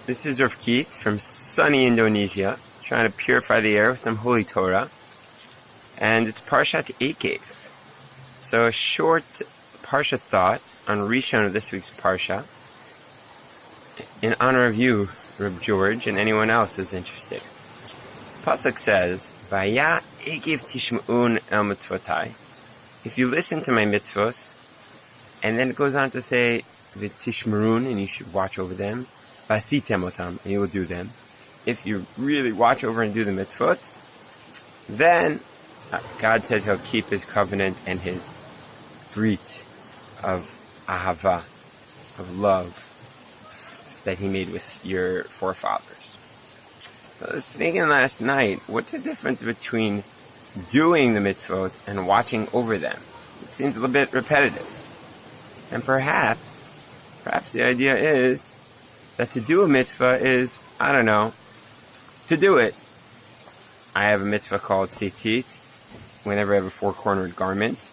This is Rav Keith from sunny Indonesia, trying to purify the air with some holy Torah. And it's Parshat ekev. So a short parsha thought on Rishon of this week's parsha, in honor of you, Reb George, and anyone else who's interested. Pasuk says, Vaya ekev tishma'un el mitzvotai. If you listen to my mitzvos, and then it goes on to say, v'tishmarun, and you should watch over them, v'asitem otam, and you will do them. If you really watch over and do the mitzvot, then God said He'll keep His covenant and His brit of ahava, of love, that He made with your forefathers. I was thinking last night, what's the difference between doing the mitzvot and watching over them? It seems a little bit repetitive. And perhaps the idea is that to do a mitzvah is, to do it. I have a mitzvah called tzitzit, whenever I have a four-cornered garment.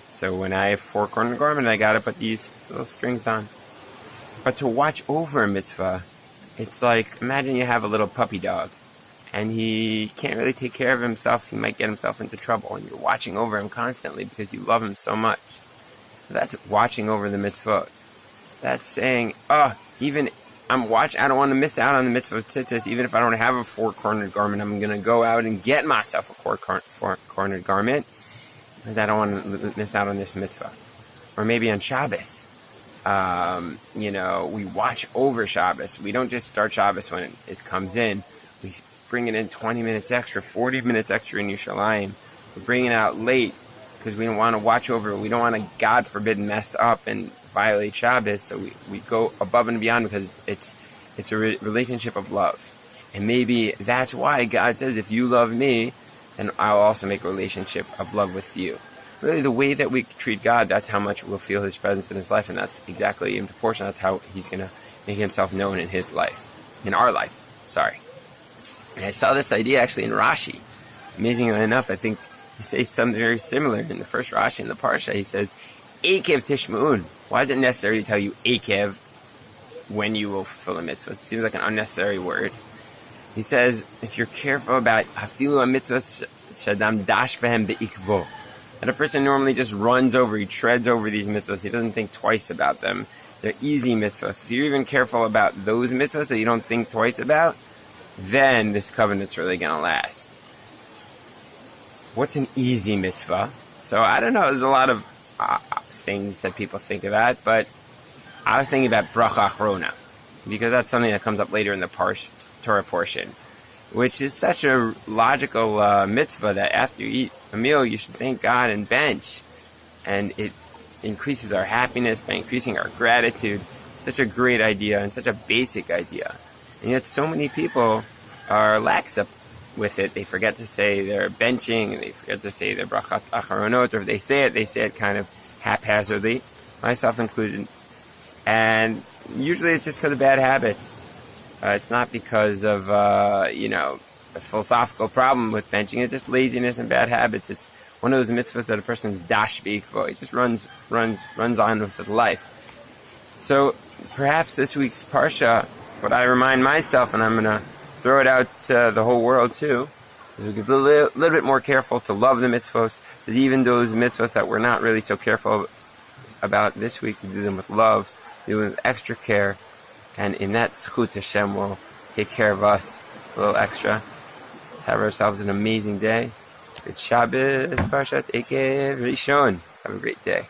So when I have a four-cornered garment, I gotta put these little strings on. But to watch over a mitzvah, it's like, imagine you have a little puppy dog, and he can't really take care of himself. He might get himself into trouble, and you're watching over him constantly because you love him so much. That's watching over the mitzvot. That's saying, I don't want to miss out on the mitzvah of tzitzis. Even if I don't have a four-cornered garment, I'm going to go out and get myself a four-cornered garment, because I don't want to miss out on this mitzvah. Or maybe on Shabbos. We watch over Shabbos. We don't just start Shabbos when it comes in. We bring it in 20 minutes extra, 40 minutes extra in Yerushalayim. We're bringing it out late because we don't want to watch over it. We don't want to, God forbid, mess up and violate Shabbos. So we go above and beyond because it's a relationship of love. And maybe that's why God says, if you love me, then I'll also make a relationship of love with you. Really, the way that we treat God, that's how much we'll feel His presence in His life, and that's exactly in proportion. That's how He's going to make Himself known in His life. In our life, sorry. And I saw this idea actually in Rashi. Amazingly enough, I think he says something very similar. In the first Rashi in the parsha, he says, ekev tishma'un. Why is it necessary to tell you ekev when you will fulfill a mitzvah? It seems like an unnecessary word. He says, if you're careful about hafilu mitzvahs shadam dash behem beikvo, and a person normally just runs over, he treads over these mitzvahs, he doesn't think twice about them. They're easy mitzvahs. If you're even careful about those mitzvahs that you don't think twice about, then this covenant's really going to last. What's an easy mitzvah? So I don't know, there's a lot of things that people think about, but I was thinking about bracha achrona, because that's something that comes up later in the Torah portion, which is such a logical mitzvah that after you eat a meal, you should thank God and bench. And it increases our happiness by increasing our gratitude. Such a great idea and such a basic idea. And yet so many people are lax up with it. They forget to say their benching, and they forget to say their brachat acharonot, or if they say it kind of haphazardly, myself included. And usually it's just because of bad habits. It's not because of, a philosophical problem with benching. It's just laziness and bad habits. It's one of those mitzvahs that a person's dash beikvo. He just runs on with life. So perhaps this week's parsha, what I remind myself, and I'm going to throw it out to the whole world too, is we could be a little bit more careful to love the mitzvahs, that even those mitzvahs that we're not really so careful about this week, to do them with love, do them with extra care, and in that zchut Hashem will take care of us a little extra. Let's have ourselves an amazing day. Good Shabbos, Parshat ekev Rishon. Have a great day.